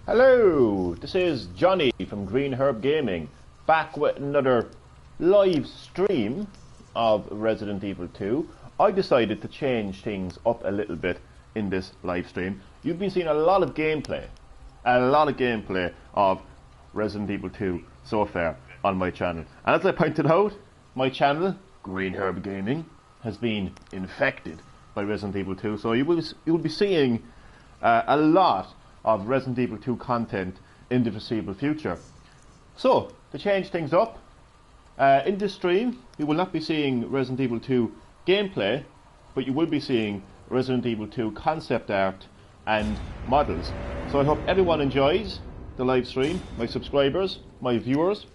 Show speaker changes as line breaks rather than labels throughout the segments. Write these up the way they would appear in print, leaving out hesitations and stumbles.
Hello, this is Johnny from Green Herb Gaming, back with another live stream of Resident Evil 2. I decided to change things up a little bit in this live stream. You've been seeing a lot of gameplay of Resident Evil 2 so far on my channel. And as I pointed out, my channel, Green Herb Gaming, has been infected by Resident Evil 2. So you will be seeing a lot of Resident Evil 2 content in the foreseeable future. So, to change things up, in this stream you will not be seeing Resident Evil 2 gameplay, but you will be seeing Resident Evil 2 concept art and models. So I hope everyone enjoys the live stream, my subscribers, my viewers.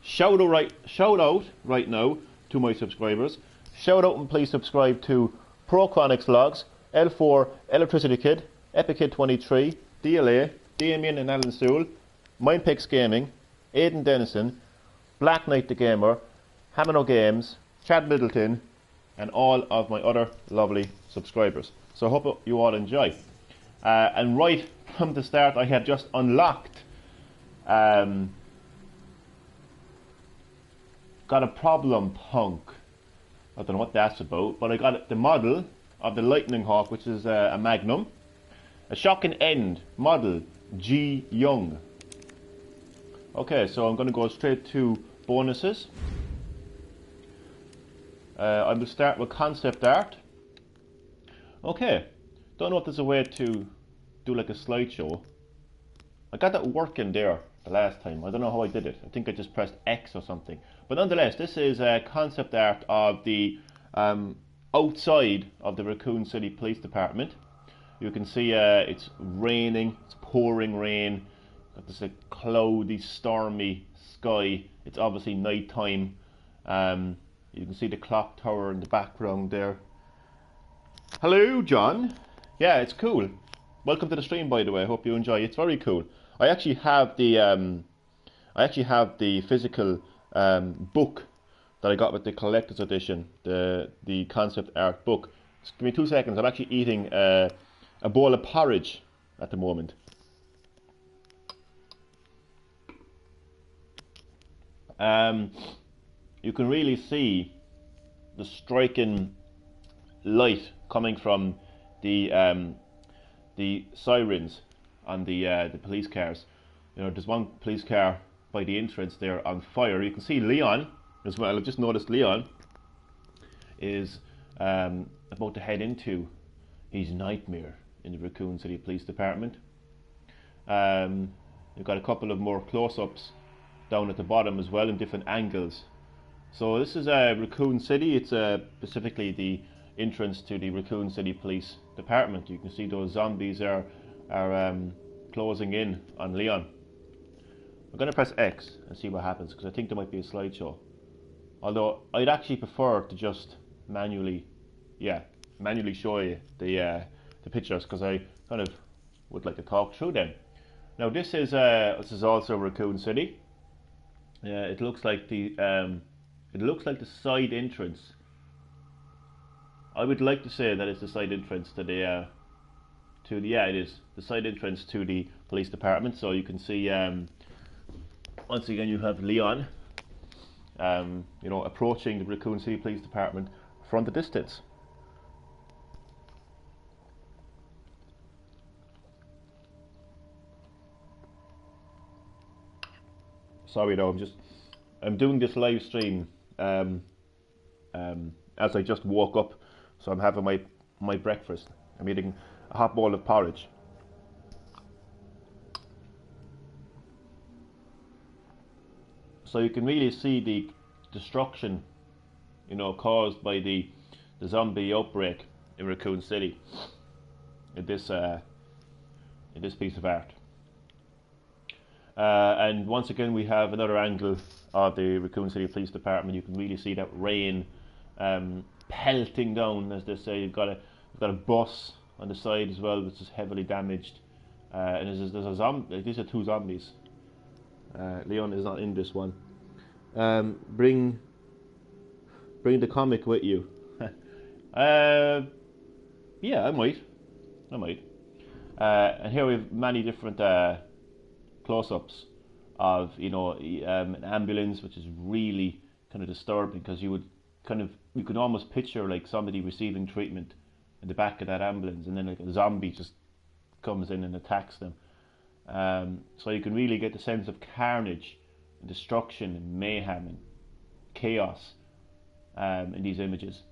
Shout out right now to my subscribers. Shout out and please subscribe to ProChronicsVlogz, L4 Electricity Kid, EpicKid23, DLA, Damien and Alan Sewell, Mindpix Gaming, Aidan Dennison, Black Knight the Gamer, Hamino Games, Chad Middleton, and all of my other lovely subscribers. So I hope you all enjoy. And right from the start, I had just unlocked, got a problem punk. I don't know what that's about, but I got the model of the Lightning Hawk, which is a Magnum. A Shocking End model G Young. Okay, so I'm going to go straight to bonuses. I will start with concept art. Okay, don't know if there's a way to do like a slideshow. I got that working there the last time. I don't know how I did it. I think I just pressed X or something. But nonetheless, this is a concept art of the outside of the Raccoon City Police Department. You can see it's raining, it's pouring rain, got this cloudy, stormy sky. It's obviously night time. You can see the clock tower in the background there. Hello, John. Yeah, it's cool. Welcome to the stream, by the way. I hope you enjoy. It's very cool. I actually have the physical book that I got with the collector's edition, the concept art book. Just give me 2 seconds. I'm actually eating a bowl of porridge at the moment. You can really see the striking light coming from the sirens on the police cars. You know, there's one police car by the entrance there on fire. You can see Leon as well. I've just noticed Leon is about to head into his nightmare in the Raccoon City Police Department. You've got a couple of more close-ups down at the bottom as well in different angles. So this is Raccoon City. It's specifically the entrance to the Raccoon City Police Department. You can see those zombies are closing in on Leon. I'm going to press X and see what happens, because I think there might be a slideshow. Although I'd actually prefer to just manually show you the pictures, because I kind of would like to talk through them. Now this is also Raccoon City. It looks like the side entrance. I would like to say that it's the side entrance to the it is the side entrance to the police department. So you can see once again you have Leon, approaching the Raccoon City Police Department from the distance. Sorry though, I'm doing this live stream as I just woke up, so I'm having my breakfast. I'm eating a hot bowl of porridge. So you can really see the destruction, caused by the zombie outbreak in Raccoon City in this piece of art. And once again we have another angle of the Raccoon City Police Department. You can really see that rain pelting down, as they say. You've got a bus on the side as well, which is heavily damaged. And there's a zombie. These are two zombies. Leon is not in this one. Bring the comic with you. Yeah, I might. And here we have many different close-ups of an ambulance, which is really kind of disturbing, because you could almost picture like somebody receiving treatment in the back of that ambulance, and then like a zombie just comes in and attacks them. So you can really get the sense of carnage and destruction and mayhem and chaos in these images.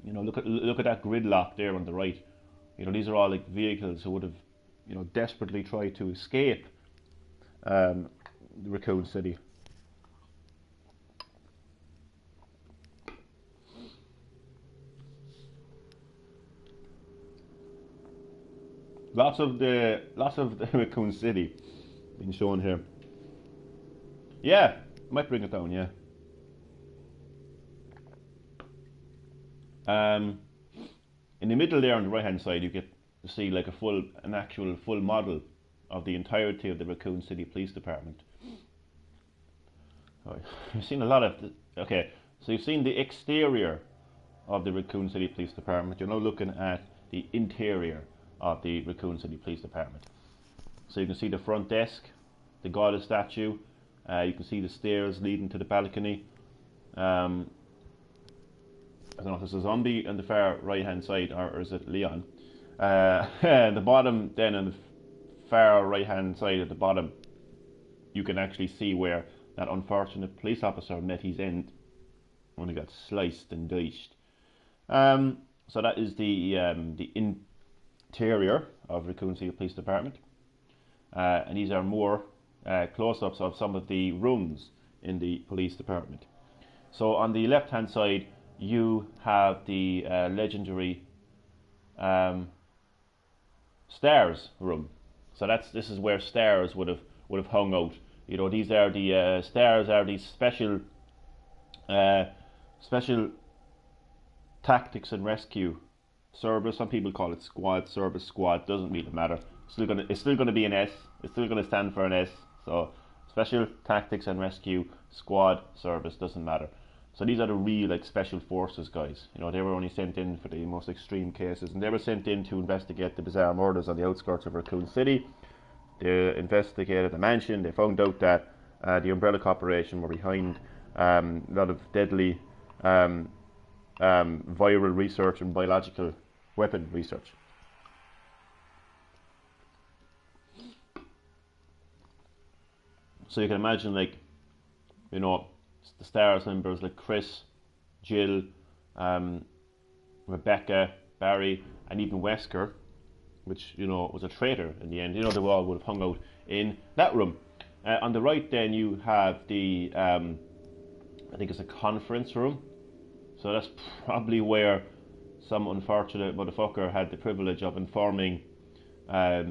Look at that gridlock there on the right. These are all like vehicles who would have desperately tried to escape the Raccoon City. Lots of the Raccoon City being shown here. Yeah, might bring it down. Yeah. In the middle there on the right hand side, you get to see like an actual full model of the entirety of the Raccoon City Police Department. Right. You've seen a lot of okay, so you've seen the exterior of the Raccoon City Police Department. You're now looking at the interior of the Raccoon City Police Department. So you can see the front desk, the goddess statue. You can see the stairs leading to the balcony. I don't know if there's a zombie on the far right hand side, or is it Leon? The bottom, then on the far right hand side at the bottom, you can actually see where that unfortunate police officer met his end when he got sliced and diced. So that is the interior of Raccoon City Police Department, and these are more close-ups of some of the rooms in the police department. So on the left hand side, you have the legendary Stars room. So this is where Stars would have hung out. These are the Stars are these special tactics and rescue service. Some people call it squad, service, squad. Doesn't really matter. It's still gonna be an S. It's still gonna stand for an S. So special tactics and rescue squad service, doesn't matter. So these are the real like special forces guys. They were only sent in for the most extreme cases, and they were sent in to investigate the bizarre murders on the outskirts of Raccoon City. They investigated the mansion. They found out that the Umbrella Corporation were behind a lot of deadly viral research and biological weapon research. So you can imagine, like, the Stars members like Chris, Jill, Rebecca, Barry, and even Wesker, which was a traitor in the end. They all would have hung out in that room. On the right, then you have the I think it's a conference room. So that's probably where some unfortunate motherfucker had the privilege of informing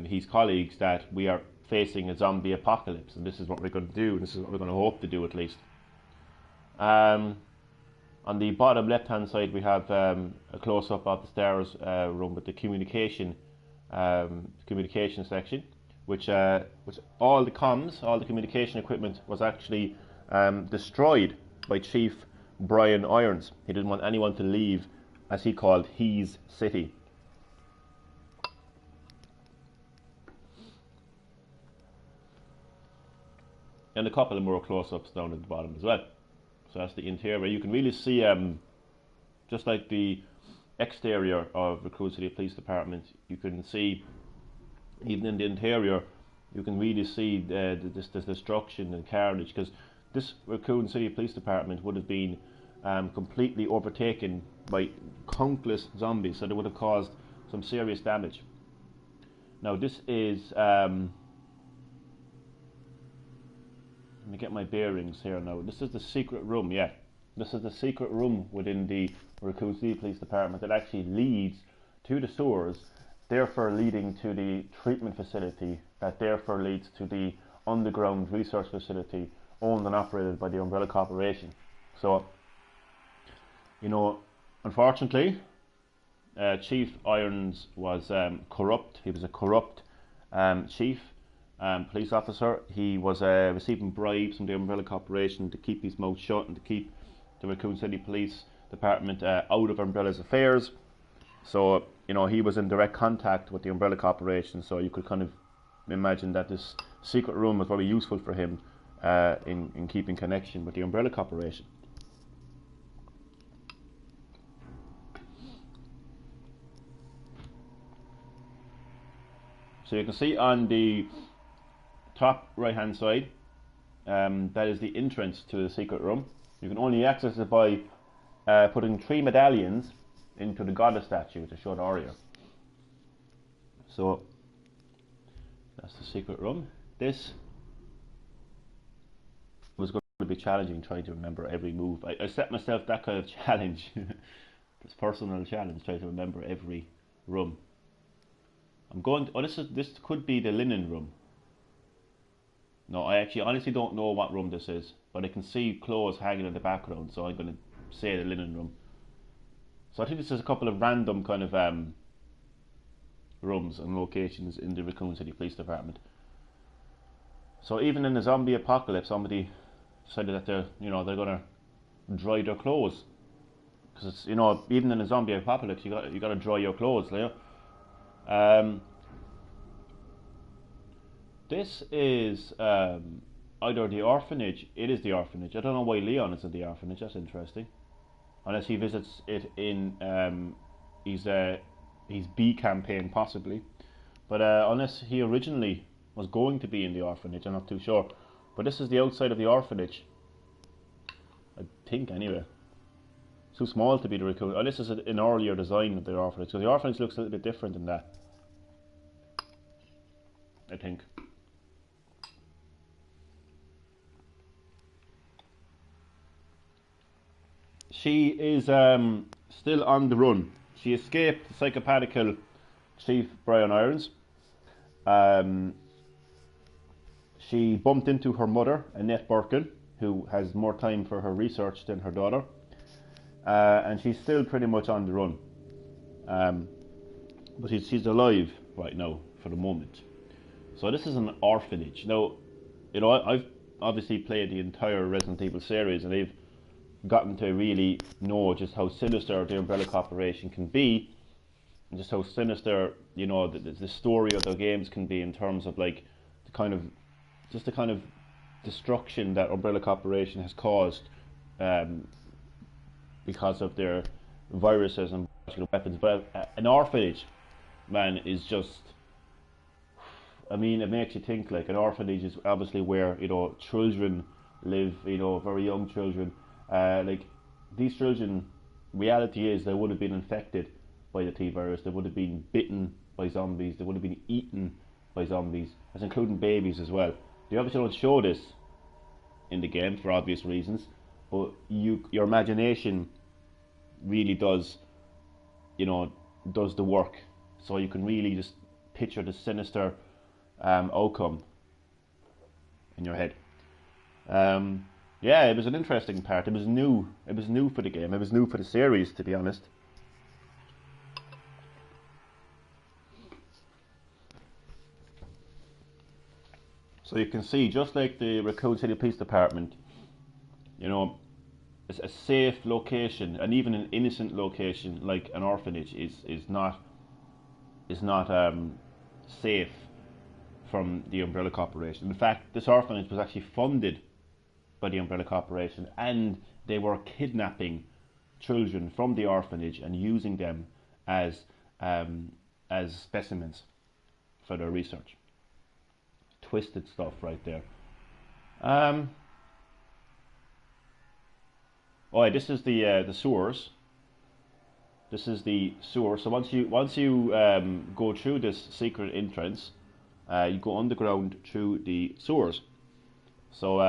his colleagues that we are facing a zombie apocalypse, and this is what we're going to do, and this is what we're going to hope to do at least. On the bottom left hand side, we have a close-up of the Stars room with the communication section, which all the comms, all the communication equipment was actually destroyed by Chief Brian Irons. He didn't want anyone to leave, as he called, his city. And a couple of more close-ups down at the bottom as well. So that's the interior. You can really see, just like the exterior of Raccoon City Police Department, you can see, even in the interior, you can really see this destruction and carnage, because this Raccoon City Police Department would have been completely overtaken by countless zombies, so they would have caused some serious damage. Now this is, let me get my bearings here now. This is the secret room, yeah. This is the secret room within the Raccoon City Police Department that actually leads to the sewers, therefore leading to the treatment facility, that therefore leads to the underground research facility owned and operated by the Umbrella Corporation. So, unfortunately, Chief Irons was corrupt. He was a corrupt chief. Police officer. He was receiving bribes from the Umbrella Corporation to keep his mouth shut and to keep the Raccoon City Police Department out of Umbrella's affairs. So you know, he was in direct contact with the Umbrella Corporation, so you could kind of imagine that this secret room was very useful for him in keeping connection with the Umbrella Corporation. So you can see on the top right hand side, that is the entrance to the secret room. You can only access it by putting 3 medallions into the goddess statue, which I showed earlier. So that's the secret room. This was going to be challenging, trying to remember every move. I set myself that kind of challenge, this personal challenge, trying to remember every room. I'm going to, oh, this could be the linen room. No, I actually honestly don't know what room this is, but I can see clothes hanging in the background, so I'm going to say the linen room. So I think this is a couple of random kind of rooms and locations in the Raccoon City Police Department. So even in the zombie apocalypse, somebody decided that they're going to dry their clothes, because it's, you know, even in a zombie apocalypse, you got to dry your clothes, you know. This is either the orphanage. It is the orphanage. I don't know why Leon is in the orphanage. That's interesting. Unless he visits it in his B campaign, possibly. But unless he originally was going to be in the orphanage, I'm not too sure. But this is the outside of the orphanage, I think, anyway. It's too small to be the Raccoon. Oh, this is an earlier design of the orphanage. So the orphanage looks a little bit different than that, I think. She is still on the run. She escaped the psychopathical Chief Brian Irons. She bumped into her mother, Annette Birkin, who has more time for her research than her daughter. And she's still pretty much on the run. But she's alive right now, for the moment. So this is an orphanage. Now, you know, I've obviously played the entire Resident Evil series, and I've gotten to really know just how sinister the Umbrella Corporation can be, and just how sinister, you know, the story of the games can be in terms of like the kind of destruction that Umbrella Corporation has caused because of their viruses and weapons. But an orphanage, man, is just, I mean, it makes you think. Like, an orphanage is obviously where, you know, children live, you know, very young children. Like, these children, reality is they would have been infected by the T-virus, they would have been bitten by zombies, they would have been eaten by zombies, as including babies as well. They obviously don't show this in the game for obvious reasons, but your imagination really does, you know, does the work. So you can really just picture the sinister outcome in your head. Yeah, it was an interesting part. It was new. It was new for the game. It was new for the series, to be honest. So you can see, just like the Raccoon City Police Department, you know, a safe location, and even an innocent location like an orphanage is not safe from the Umbrella Corporation. In fact, this orphanage was actually funded by the Umbrella Corporation, and they were kidnapping children from the orphanage and using them as specimens for their research. Twisted stuff right there. Oh, yeah, this is the sewers. This is the sewer. So once you go through this secret entrance, you go underground through the sewers. So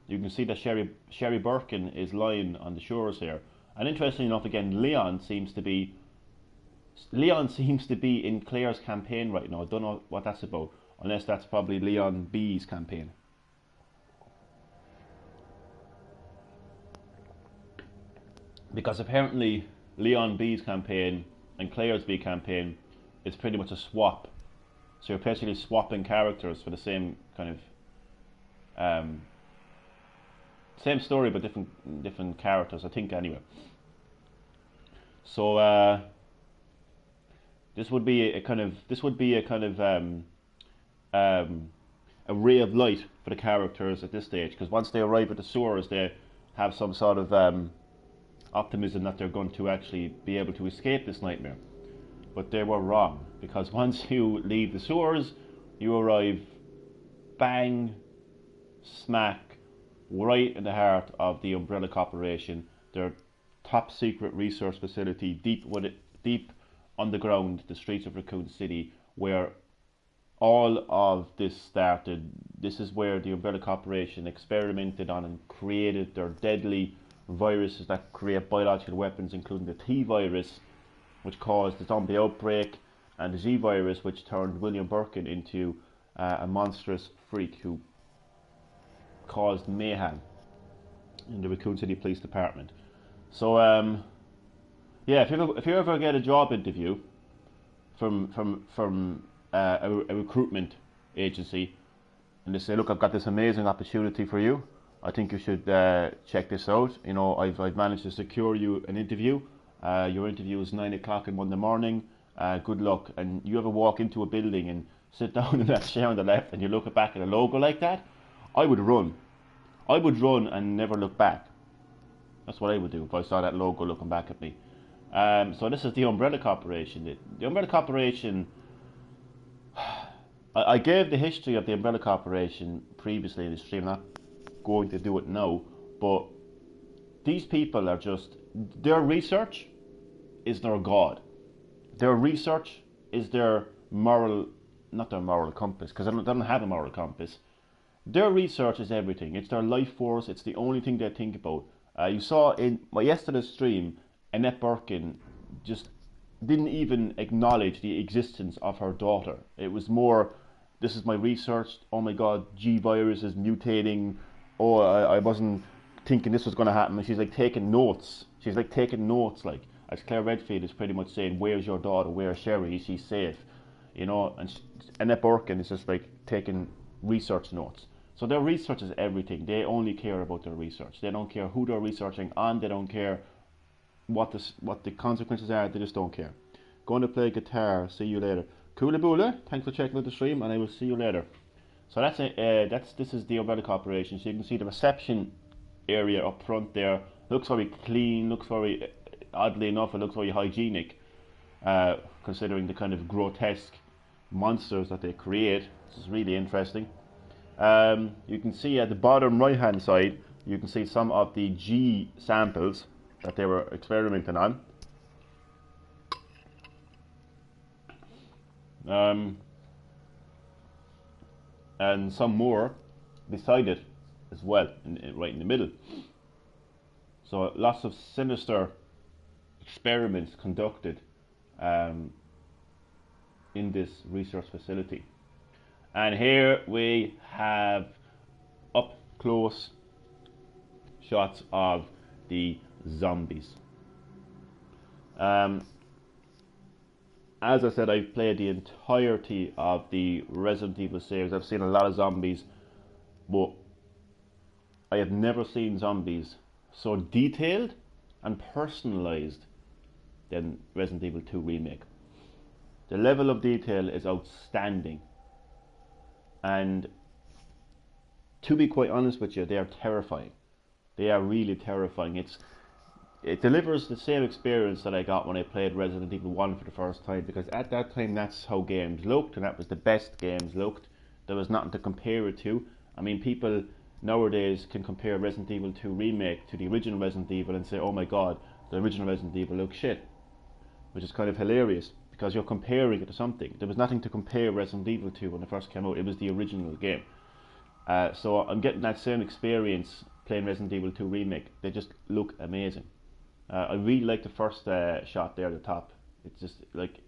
you can see that Sherry Birkin is lying on the shores here. And interestingly enough, again, Leon seems to be in Claire's campaign right now. I don't know what that's about, unless that's probably Leon B's campaign. Because apparently Leon B's campaign and Claire's B campaign is pretty much a swap. So you're basically swapping characters for the same kind of same story, but different characters, I think, anyway. So This would be a kind of a ray of light for the characters at this stage, because once they arrive at the sewers, they have some sort of optimism that they're going to actually be able to escape this nightmare. But they were wrong, because once you leave the sewers, you arrive bang smack right in the heart of the Umbrella Corporation, their top secret research facility deep underground, the streets of Raccoon City, where all of this started. This is where the Umbrella Corporation experimented on and created their deadly viruses that create biological weapons, including the T virus, which caused the zombie outbreak, and the Z virus, which turned William Birkin into a monstrous freak who caused mayhem in the Raccoon City Police Department. So, yeah, if you ever get a job interview from a recruitment agency, and they say, "Look, I've got this amazing opportunity for you. I think you should check this out. You know, I've managed to secure you an interview. Your interview is 9 o'clock in Monday morning. Good luck." And you ever walk into a building and sit down in that chair on the left, and you look back at a logo like that, I would run. I would run and never look back. That's what I would do if I saw that logo looking back at me. So this is the Umbrella Corporation. The Umbrella Corporation, I gave the history of the Umbrella Corporation previously in the stream. I'm not going to do it now, but these people are just, their research is their god. Their research is their moral, not their moral compass, because they don't have a moral compass. Their research is everything. It's their life force. It's the only thing they think about. You saw in my yesterday's stream, Annette Birkin just didn't even acknowledge the existence of her daughter. It was more, this is my research, oh my god, G virus is mutating, oh, I wasn't thinking this was going to happen. And she's like taking notes. Like, as Claire Redfield is pretty much saying, where's your daughter, where's Sherry, she's safe, you know, and Annette Birkin is just like taking research notes. So their research is everything. They only care about their research. They don't care who they're researching on. They don't care what the consequences are. They just don't care. Going to play guitar. See you later. Coolaboola, thanks for checking out the stream, and I will see you later. So this is the Umbrella Corporation. So you can see the reception area up front there. Looks very clean. Looks very, oddly enough, it looks very hygienic, considering the kind of grotesque monsters that they create. This is really interesting. You can see at the bottom right hand side, you can see some of the G samples that they were experimenting on. And some more beside it as well, right in the middle. So lots of sinister experiments conducted in this research facility. And here we have up close shots of the zombies. As I said, I've played the entirety of the Resident Evil series. I've seen a lot of zombies, but I have never seen zombies so detailed and personalized than Resident Evil 2 Remake. The level of detail is outstanding. And to be quite honest with you, they are terrifying. They are really terrifying. It delivers the same experience that I got when I played Resident Evil 1 for the first time, because at that time that's how games looked, and that was the best games looked. There was nothing to compare it to. I mean, people nowadays can compare Resident Evil 2 Remake to the original Resident Evil and say, oh my god, the original Resident Evil looks shit, which is kind of hilarious, because you're comparing it to something. There was nothing to compare Resident Evil 2 when it first came out. It was the original game. So I'm getting that same experience playing Resident Evil 2 Remake. They just look amazing. I really like the first shot there at the top. It's just like,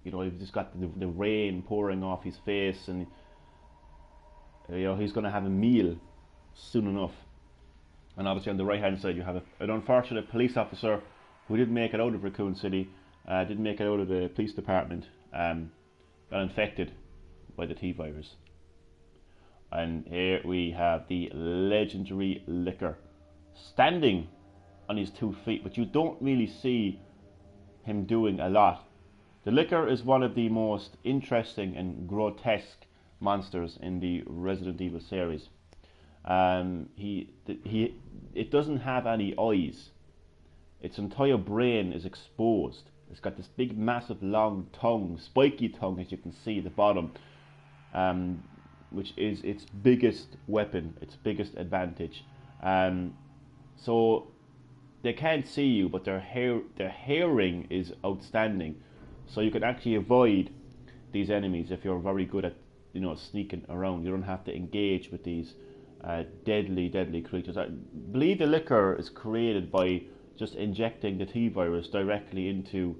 you know, you've just got the rain pouring off his face, and you know, he's going to have a meal soon enough. And obviously on the right hand side you have an unfortunate police officer who didn't make it out of Raccoon City, didn't make it out of the police department, got infected by the T virus. And here we have the legendary Licker standing on his 2 feet, but you don't really see him doing a lot The Licker is one of the most interesting and grotesque monsters in the Resident Evil series. It doesn't have any eyes. Its entire brain is exposed. It's got this big, massive, long tongue, spiky tongue, as you can see at the bottom, which is its biggest weapon, its biggest advantage. So they can't see you, but their hearing is outstanding. So you can actually avoid these enemies if you're very good at, sneaking around. You don't have to engage with these deadly creatures. I believe the Licker is created by just injecting the T-virus directly into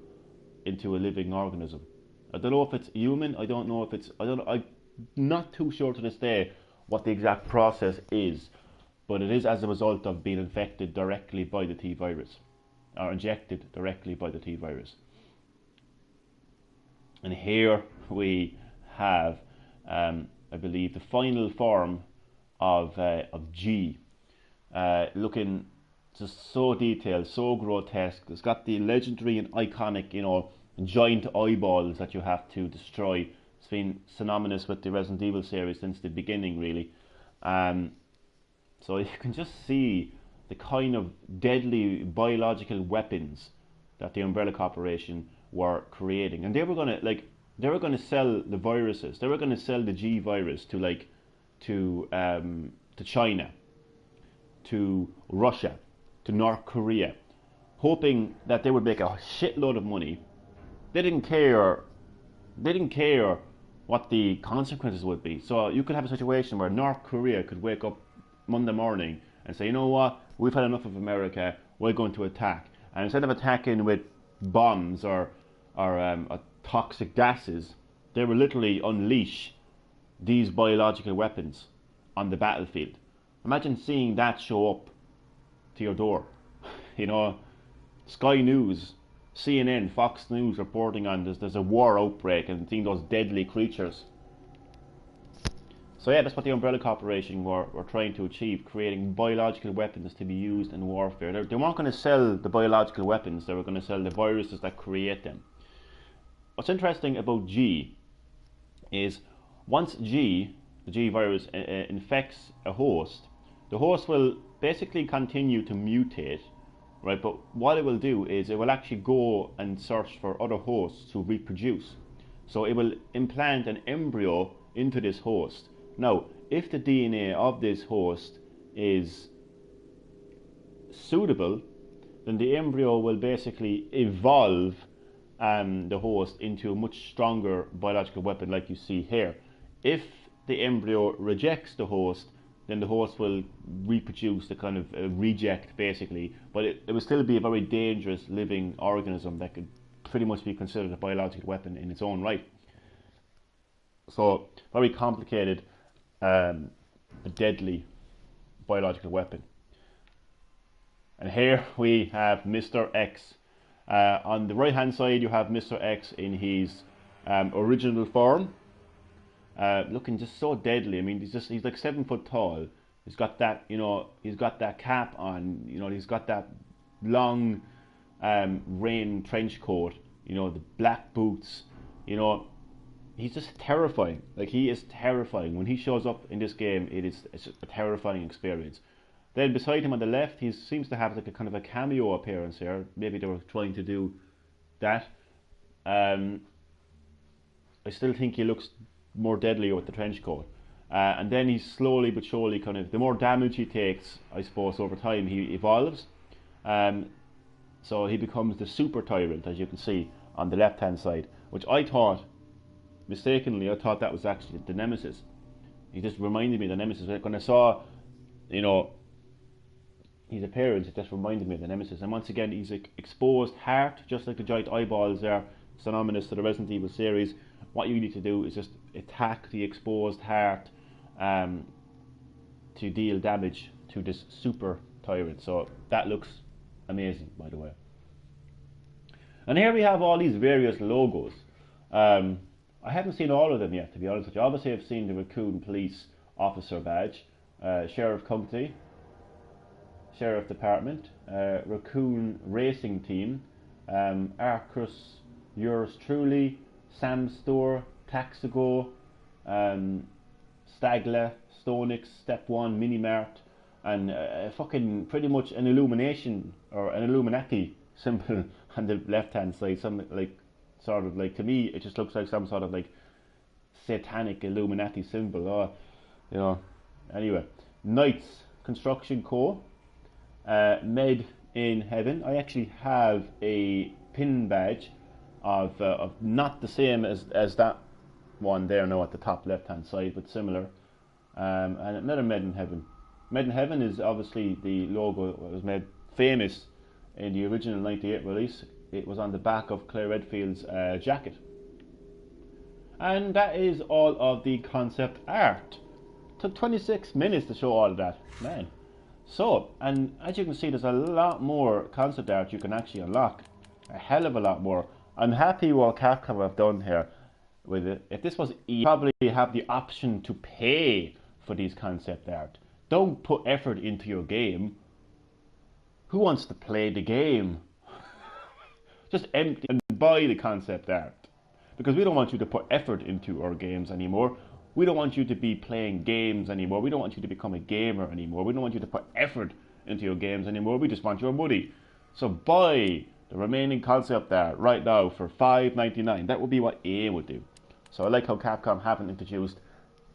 a living organism. I don't know if it's human. I'm not too sure to this day what the exact process is, but it is as a result of being infected directly by the T-virus, or injected directly by the T-virus. And here we have, I believe, the final form of G, looking just so detailed, so grotesque. It's got the legendary and iconic, giant eyeballs that you have to destroy. It's been synonymous with the Resident Evil series since the beginning, really. So you can just see the kind of deadly biological weapons that the Umbrella Corporation were creating, and they were gonna sell the viruses. They were gonna sell the G virus to China, to Russia, to North Korea, hoping that they would make a shitload of money. They didn't care what the consequences would be. So you could have a situation where North Korea could wake up Monday morning and say, you know what, we've had enough of America, we're going to attack. And instead of attacking with bombs or toxic gases, they will literally unleash these biological weapons on the battlefield. Imagine seeing that show up to your door. Sky News, CNN, Fox News reporting on there's a war outbreak, and seeing those deadly creatures. So yeah, that's what the Umbrella Corporation were trying to achieve, creating biological weapons to be used in warfare. They weren't going to sell the biological weapons, they were going to sell the viruses that create them. What's interesting about G is once the G virus infects a host, the host will basically continue to mutate, right? But what it will do is it will actually go and search for other hosts to reproduce. So it will implant an embryo into this host. Now, if the DNA of this host is suitable, then the embryo will basically evolve the host into a much stronger biological weapon, like you see here. If the embryo rejects the host, then the host will reproduce, the kind of reject basically, but it will still be a very dangerous living organism that could pretty much be considered a biological weapon in its own right. So very complicated, a deadly biological weapon. And here we have Mr. X. On the right hand side you have Mr. X in his original form, looking just so deadly. I mean, he's like 7 foot tall. He's got that, he's got that cap on, he's got that long rain trench coat, the black boots, he's just terrifying. Like, he is terrifying. When he shows up in this game, it's a terrifying experience. Then beside him on the left, he seems to have like a kind of a cameo appearance here. Maybe they were trying to do that. I still think he looks more deadly with the trench coat. And then he's slowly but surely kind of, the more damage he takes, I suppose, over time, he evolves. So he becomes the super tyrant, as you can see on the left hand side, which I thought, mistakenly, I thought that was actually the Nemesis. He just reminded me of the Nemesis. When I saw, his appearance, it just reminded me of the Nemesis. And once again, he's like exposed heart, just like the giant eyeballs there, synonymous to the Resident Evil series. What you need to do is just attack the exposed heart to deal damage to this super tyrant. So that looks amazing, by the way. And here we have all these various logos. I haven't seen all of them yet, to be honest with you. Obviously I've seen the Raccoon Police Officer badge, Sheriff Company, Sheriff Department, Raccoon Racing Team, Arcus
yours truly, Sam's Store, Taxago, Stagler, Stonix, Step 1, Minimart, and fucking pretty much an illumination or an Illuminati symbol on the left hand side. Something like, sort of like, to me it just looks like some sort of like satanic Illuminati symbol, or you know. Anyway, Knights Construction Co. Made in Heaven. I actually have a pin badge of not the same as that one there now at the top left hand side, but similar. And another Made in Heaven. Made in Heaven is obviously the logo that was made famous in the original '98 release. It was on the back of Claire Redfield's jacket. And that is all of the concept art. Took 26 minutes to show all of that, man. So, and as you can see, there's a lot more concept art you can actually unlock. A hell of a lot more. I'm happy what Capcom have done here with it. If this was you probably have the option to pay for these concept art. Don't put effort into your game. Who wants to play the game? Just empty and buy the concept art. Because we don't want you to put effort into our games anymore. We don't want you to be playing games anymore. We don't want you to become a gamer anymore. We don't want you to put effort into your games anymore. We just want your money. So buy the remaining concept art right now for $5.99. That would be what EA would do. So I like how Capcom haven't introduced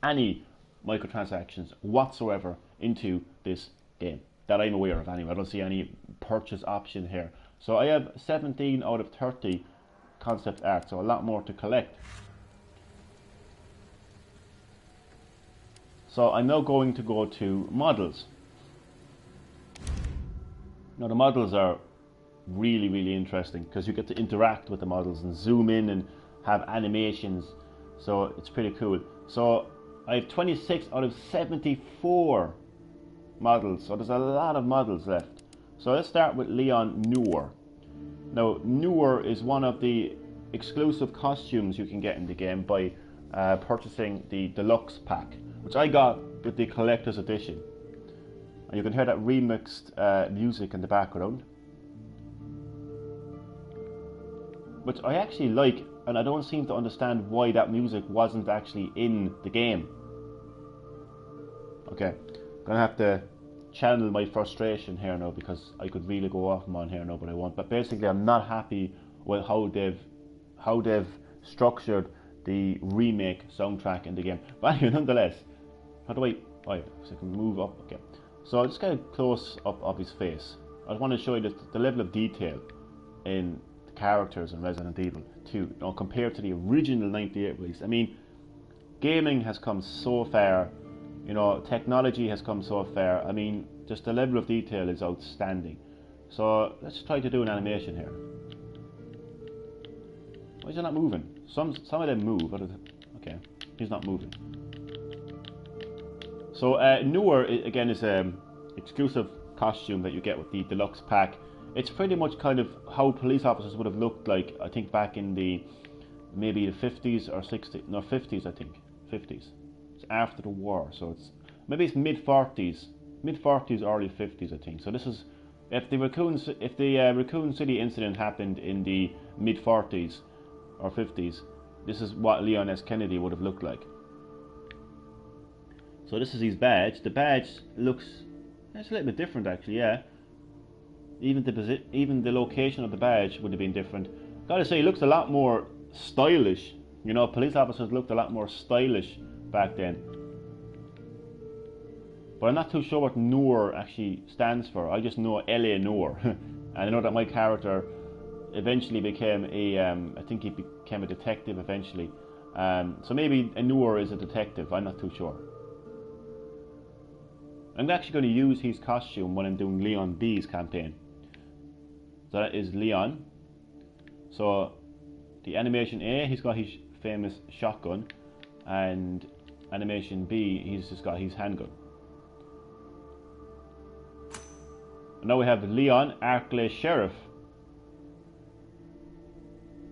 any microtransactions whatsoever into this game that I'm aware of anyway. I don't see any purchase option here. So I have 17 out of 30 concept art, so a lot more to collect. So I'm now going to go to models. Now the models are really, really interesting because you get to interact with the models and zoom in and have animations. So it's pretty cool. So I have 26 out of 74 models. So there's a lot of models left. So let's start with Leon Noor. Now Noor is one of the exclusive costumes you can get in the game by purchasing the deluxe pack, which I got with the collector's edition. And you can hear that remixed music in the background, which I actually like, and I don't seem to understand why that music wasn't actually in the game. Okay, I'm gonna have to channel my frustration here now because I could really go off on here now, but I won't. But basically, I'm not happy with how they've structured the remake soundtrack in the game. But anyway, nonetheless, how do I? Oh yeah, so I can move up. Okay, so I'll just get a close up of his face. I want to show you the level of detail in the characters in Resident Evil 2, you know, compared to the original '98 release. I mean, gaming has come so far. You know, technology has come so far. I mean, just the level of detail is outstanding. So let's try to do an animation here. Why is it not moving? Some of them move. Okay, he's not moving. So Noor again is an exclusive costume that you get with the deluxe pack. It's pretty much kind of how police officers would have looked like, I think, back in the maybe the 50s or 60s. No, 50s, I think. 50s. It's after the war, so it's maybe it's mid 40s, early 50s, I think. So this is if the Raccoon City incident happened in the mid 40s or 50s. This is what Leon S. Kennedy would have looked like. So this is his badge. The badge looks, it's a little bit different actually, yeah. Even the location of the badge would have been different. Gotta say, it looks a lot more stylish. You know, police officers looked a lot more stylish back then. But I'm not too sure what Noor actually stands for. I just know LA Noor. And I know that my character eventually became I think he became a detective eventually. So maybe a Noor is a detective, I'm not too sure. I'm actually going to use his costume when I'm doing Leon B's campaign. So that is Leon. So the animation A, he's got his famous shotgun, and animation B, he's just got his handgun. And now we have Leon, Arklay Sheriff.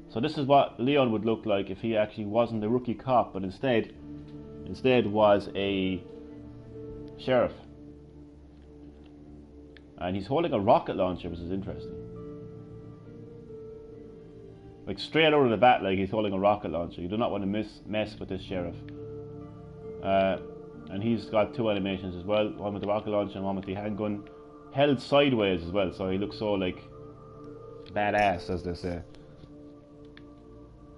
So this is what Leon would look like if he actually wasn't a rookie cop, but instead was a sheriff. And he's holding a rocket launcher, which is interesting. Like straight out of the bat, like he's holding a rocket launcher. You do not want to mess with this sheriff. And he's got 2 animations as well, one with the rocket launcher and one with the handgun, held sideways as well, so he looks so like badass, as they say.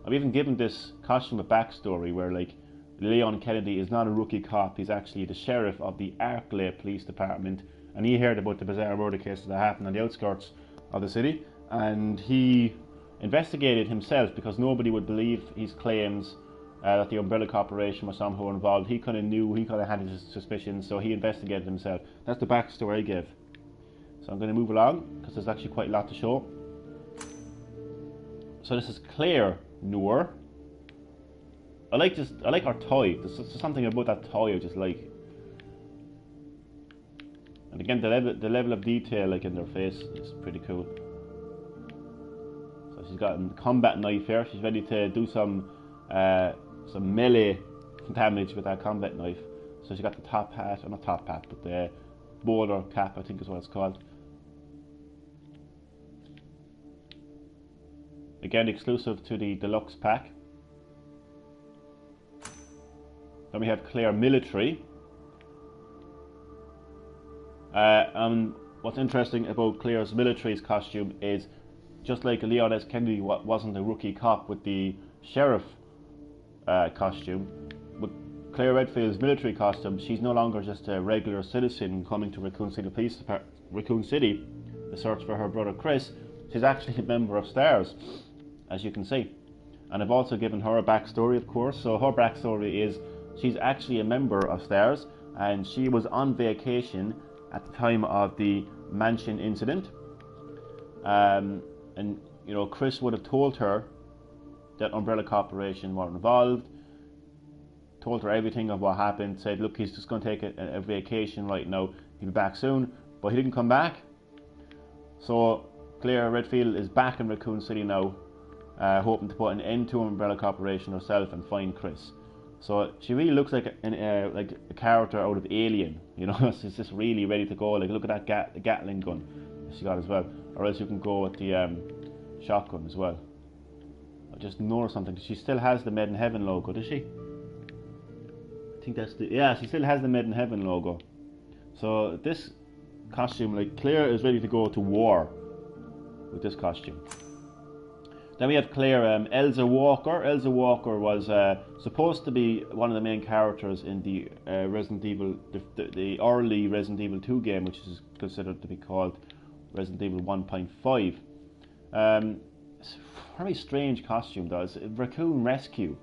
I've even given this costume a backstory where like Leon Kennedy is not a rookie cop, he's actually the sheriff of the Arklay Police Department, and he heard about the bizarre murder cases that happened on the outskirts of the city, and he investigated himself because nobody would believe his claims that the Umbrella Corporation was somehow involved. He kind of knew, he kind of had his suspicions, so he investigated himself. That's the backstory I gave. So I'm going to move along because there's actually quite a lot to show. So this is Claire Noor. I like her toy. There's something about that toy I just like. And again, the level of detail like in their face is pretty cool. So she's got a combat knife here. She's ready to do some melee damage with that combat knife. So she got the top hat, or not top hat, but the bowler cap, I think is what it's called. Again, exclusive to the deluxe pack. Then we have Claire Military. And what's interesting about Claire's military's costume is, just like Leon S. Kennedy wasn't a rookie cop with the sheriff costume, with Claire Redfield's military costume, she's no longer just a regular citizen coming to Raccoon City to search for her brother Chris. She's actually a member of STARS, as you can see. And I've also given her a backstory, of course. So her backstory is she's actually a member of STARS, and she was on vacation at the time of the mansion incident. And you know, Chris would have told her that Umbrella Corporation were involved, told her everything of what happened, said look, he's just going to take a vacation right now, he'll be back soon, but he didn't come back. So Claire Redfield is back in Raccoon City now, hoping to put an end to Umbrella Corporation herself and find Chris. So she really looks like a character out of Alien, you know. She's just really ready to go. Like, look at that the Gatling gun she got as well, or else you can go with the shotgun as well. I just noticed something. She still has the Made in Heaven logo, does she? I think that's she still has the Made in Heaven logo. So this costume, like, Claire is ready to go to war with this costume. Then we have Claire Elsa Walker. Elsa Walker was supposed to be one of the main characters in the Resident Evil, the early Resident Evil 2 game, which is considered to be called Resident Evil 1.5. It's a very strange costume, though. It's a raccoon rescue,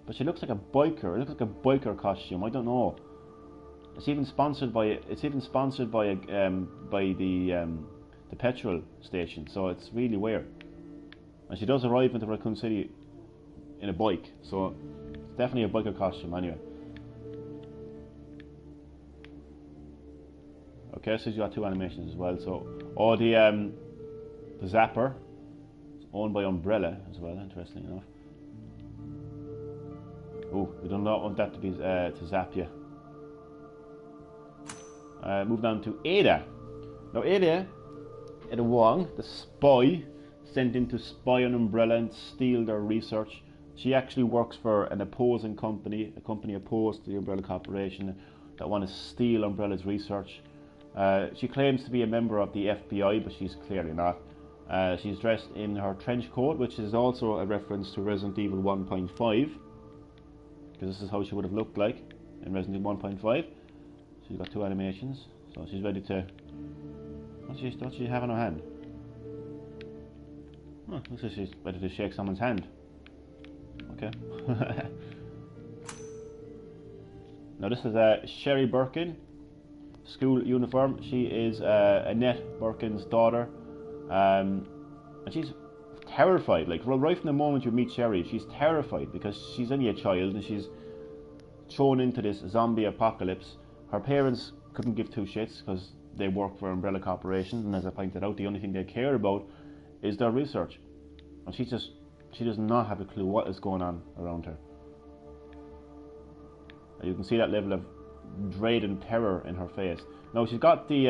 but she looks like a biker. It looks like a biker costume. I don't know. It's even sponsored by the petrol station, so it's really weird. And she does arrive into Raccoon City in a bike, so it's definitely a biker costume anyway. Okay, so she's got 2 animations as well. So, the Zapper is owned by Umbrella as well, interesting enough. Oh, we do not want that to be to zap you. Move down to Ada. Now Ada Wong, the spy, sent in to spy on Umbrella and steal their research. She actually works for an opposing company, a company opposed to the Umbrella Corporation, that want to steal Umbrella's research. She claims to be a member of the FBI, but she's clearly not. She's dressed in her trench coat, which is also a reference to Resident Evil 1.5, because this is how she would have looked like in Resident Evil 1.5. She's got 2 animations, so she's ready to... What's she have in her hand? Oh, looks like she's ready to shake someone's hand. Okay. Now this is Sherry Birkin, school uniform. She is Annette Birkin's daughter, and she's terrified. Like, right from the moment you meet Sherry, she's terrified because she's only a child and she's thrown into this zombie apocalypse. Her parents couldn't give 2 shits because they work for Umbrella Corporation, and as I pointed out, the only thing they care about is their research, and she does not have a clue what is going on around her. You can see that level of dread and terror in her face. Now she's got the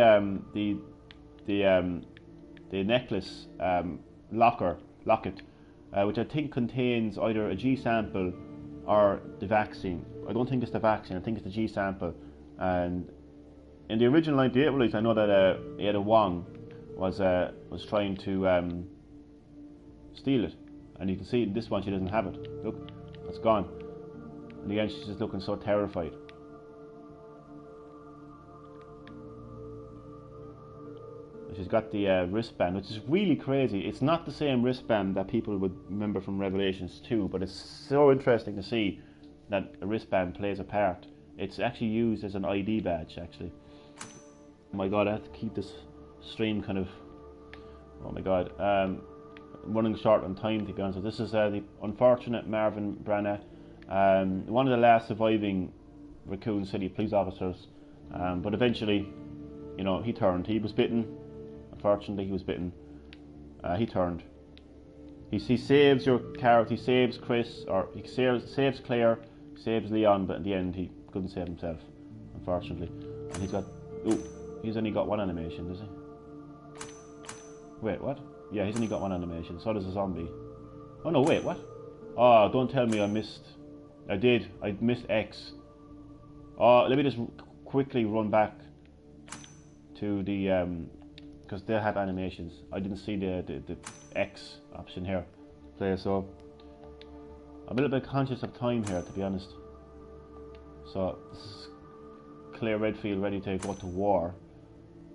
necklace locket which I think contains either a G sample or the vaccine. I don't think it's the vaccine, I think it's the G sample. And in the original 98 release, I know that Ada Wong was trying to steal it, and you can see in this one she doesn't have it. Look, it's gone. And again, she's just looking so terrified. She's got the wristband, which is really crazy. It's not the same wristband that people would remember from Revelations 2, but it's so interesting to see that a wristband plays a part. It's actually used as an ID badge, actually. Oh my god, I have to keep this stream kind of... Oh my god. Running short on time, to be honest. So this is the unfortunate Marvin Branagh, one of the last surviving Raccoon City police officers. But eventually, you know, he turned. He was bitten. Unfortunately, he was bitten. He turned. He saves your character. He saves Chris, or he saves Claire, saves Leon, but in the end, he couldn't save himself, unfortunately. And he's got... Oh, he's only got one animation, does he? Wait, what? Yeah, he's only got one animation. So does a zombie. Oh no, wait, what? Oh, don't tell me I missed... I did. I missed X. Oh, let me just quickly run back to the... because they have animations. I didn't see the X option here. Play, so I'm a little bit conscious of time here, to be honest. So this is Claire Redfield ready to go to war.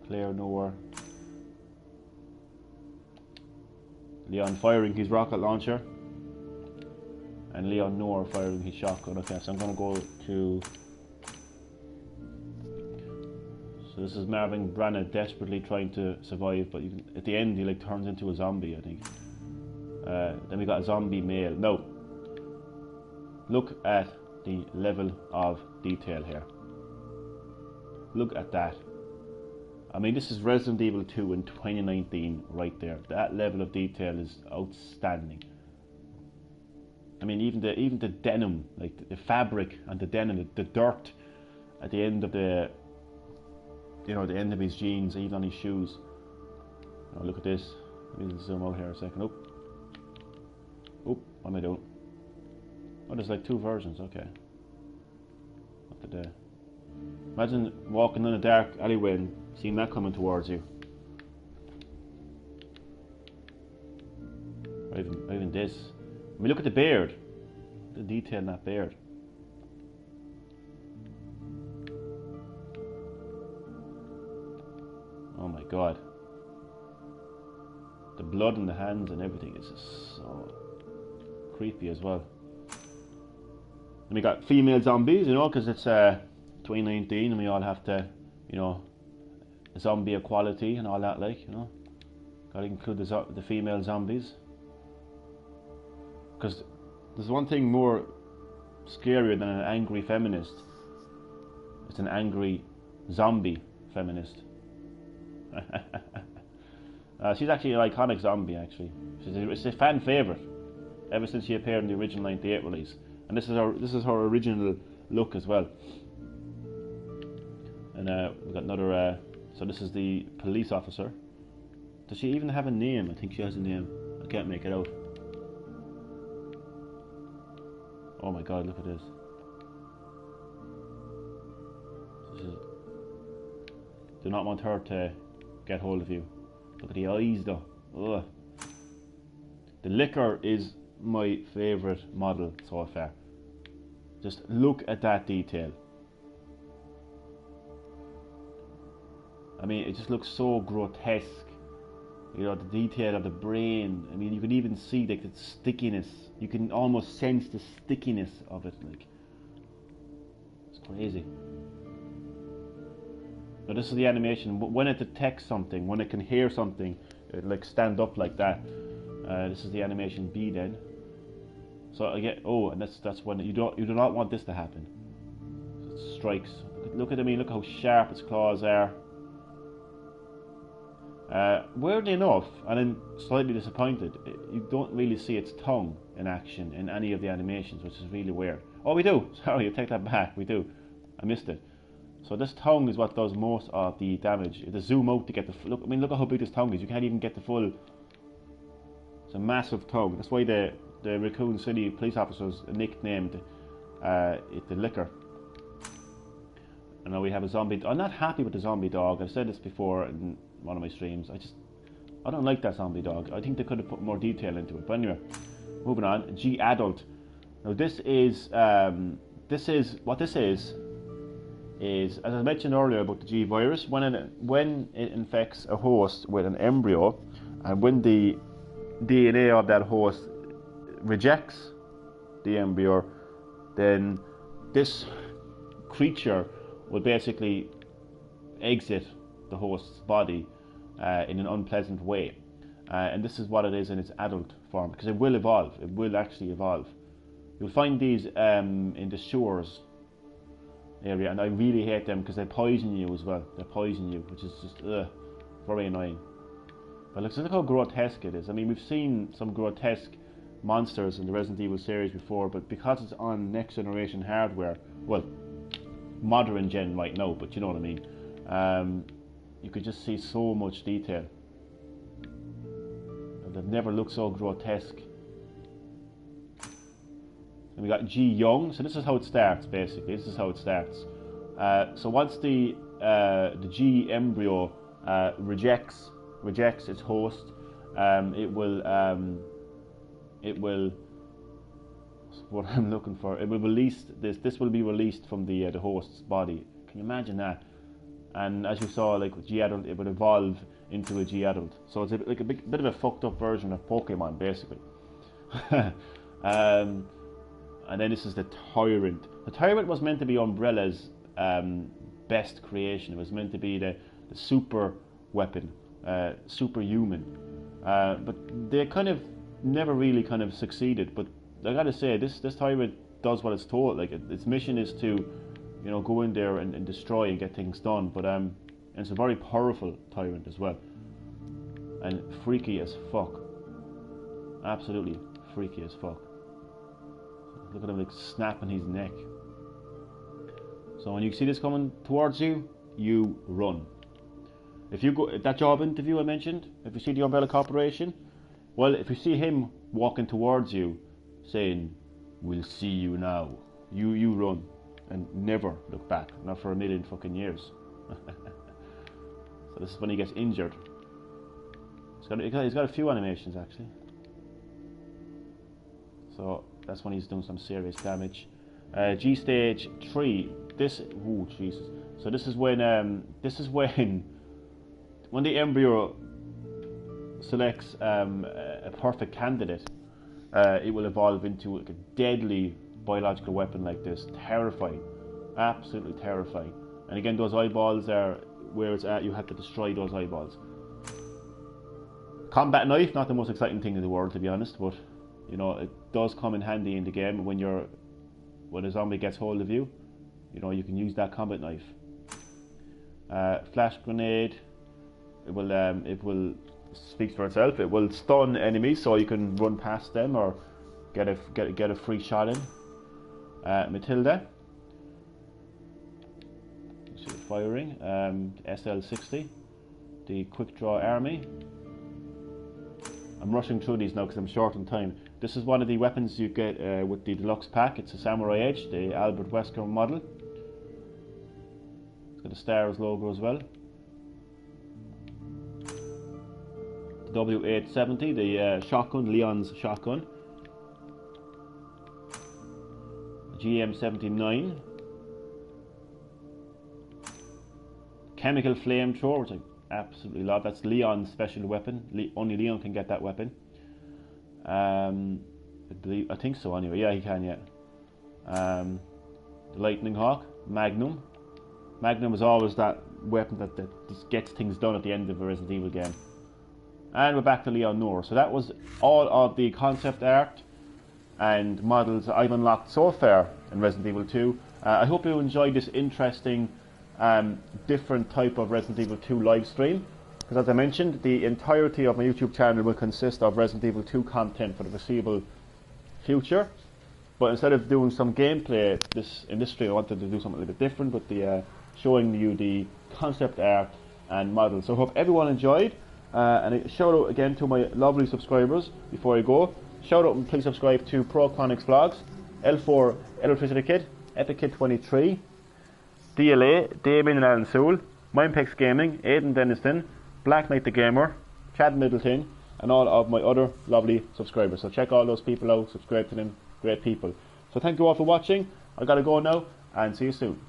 Claire Noor. Leon firing his rocket launcher. And Leon Noor firing his shotgun. Okay, so I'm gonna go to... So this is Marvin Branagh desperately trying to survive, but at the end he like turns into a zombie, I think. Then we got a zombie male. Now, look at the level of detail here. Look at that. I mean, this is Resident Evil 2 in 2019 right there. That level of detail is outstanding. I mean, even the denim, like the fabric and the denim, the dirt at the end of the... You know, the end of his jeans, even on his shoes. Oh, look at this. Let me zoom out here a second. Oh, what am I doing? Oh, there's like two versions. Okay. What the day? Imagine walking in a dark alleyway and seeing that coming towards you. Or even this. I mean, look at the beard. The detail in that beard. Oh my god. The blood in the hands and everything is just so creepy as well. And we got female zombies, you know, because it's 2019 and we all have to, you know, zombie equality and all that, like, you know. Gotta include the female zombies. Because there's one thing more scarier than an angry feminist. It's an angry zombie feminist. She's actually an iconic zombie, actually. It's a fan favourite ever since she appeared in the original 98 release. And this is her original look as well. And we've got another... so this is the police officer. Does she even have a name? I think she has a name. I can't make it out. Oh my god, look at this. Do not want her to get hold of you. Look at the eyes though. Ugh. The liquor is my favourite model so far. Just look at that detail. I mean, it just looks so grotesque. You know, the detail of the brain. I mean, you can even see like the stickiness. You can almost sense the stickiness of it. Like, it's crazy. Now this is the animation. When it detects something, when it can hear something, it like stand up like that. This is the animation B then. So again, oh, and that's when you do not want this to happen. It strikes. Look at me. Look how sharp its claws are. Weirdly enough, and I'm slightly disappointed, you don't really see its tongue in action in any of the animations, which is really weird. Oh, we do. Sorry, I take that back. We do. I missed it. So this tongue is what does most of the damage. You have to zoom out to get the look. I mean, look at how big this tongue is. You can't even get the full. It's a massive tongue. That's why the Raccoon City police officers nicknamed it the Licker. And now we have a zombie. I'm not happy with the zombie dog. I've said this before in one of my streams. I don't like that zombie dog. I think they could have put more detail into it. But anyway, moving on. G adult. Now this is what this is as I mentioned earlier about the G virus. When it infects a host with an embryo, and when the DNA of that host rejects the embryo, then this creature will basically exit the host's body in an unpleasant way. And this is what it is in its adult form, because it will evolve. It will actually evolve. You'll find these in the sewers area, and I really hate them because they poison you as well. They poison you, which is just very annoying. But look how grotesque it is. I mean, we've seen some grotesque monsters in the Resident Evil series before, but because it's on next generation hardware, well, modern gen right now, but you know what I mean, you could just see so much detail. And they've never looked so grotesque. And we got G young, so this is how it starts basically. This is how it starts. So once the G embryo rejects its host, it will what I'm looking for. It will release this. This will be released from the host's body. Can you imagine that? And as you saw, like with G adult, it would evolve into a G adult. So it's like a bit of a fucked up version of Pokemon, basically. And then this is the Tyrant. The Tyrant was meant to be Umbrella's best creation. It was meant to be the super weapon, superhuman. But they kind of never really kind of succeeded. But I gotta say, this Tyrant does what it's told. Like its mission is to, you know, go in there and destroy and get things done. But and it's a very powerful Tyrant as well, and freaky as fuck. Absolutely freaky as fuck. Look at him like snapping his neck. So when you see this coming towards you, you run. If you go that job interview I mentioned, if you see the Umbrella Corporation, well, if you see him walking towards you, saying, "We'll see you now," you run and never look back, not for a million fucking years. So this is when he gets injured. He's got a few animations actually. So that's when he's doing some serious damage. G stage 3. Oh Jesus! So this is when when the embryo selects a perfect candidate, it will evolve into like a deadly biological weapon like this. Terrifying, absolutely terrifying. And again, those eyeballs are where it's at. You have to destroy those eyeballs. Combat knife, not the most exciting thing in the world, to be honest, but you know, it does come in handy in the game when a zombie gets hold of you. You know, you can use that combat knife. Flash grenade. It will speak for itself. It will stun enemies, so you can run past them or get a free shot in. Matilda. You see it firing. SL60. The quick draw army. I'm rushing through these now because I'm short on time. This is one of the weapons you get with the deluxe pack. It's a Samurai Edge, the Albert Wesker model. It's got a Star Wars logo as well. The W870, the shotgun, Leon's shotgun. GM79. Chemical flamethrower, which I absolutely love. That's Leon's special weapon. Only Leon can get that weapon. I think so anyway. Yeah, he can, yeah. The Lightning Hawk, Magnum. Magnum is always that weapon that just gets things done at the end of a Resident Evil game. And we're back to Leon Noor. So that was all of the concept art and models I've unlocked so far in Resident Evil 2. I hope you enjoyed this interesting different type of Resident Evil 2 live stream, because as I mentioned, the entirety of my YouTube channel will consist of Resident Evil 2 content for the foreseeable future. But instead of doing some gameplay in this stream, I wanted to do something a little bit different with the showing you the concept art and models. So I hope everyone enjoyed, And a shout out again to my lovely subscribers before I go. Shout out and please subscribe to ProChronicsVlogz, L4 Electricity Kid, Epic Kid 23, DLA, Damien and Alan Sewell, Mindpex Gaming, Aidan Denniston, Black Knight the Gamer, Chad Middleton, and all of my other lovely subscribers. So check all those people out, subscribe to them, great people. So thank you all for watching. I gotta go now, and see you soon.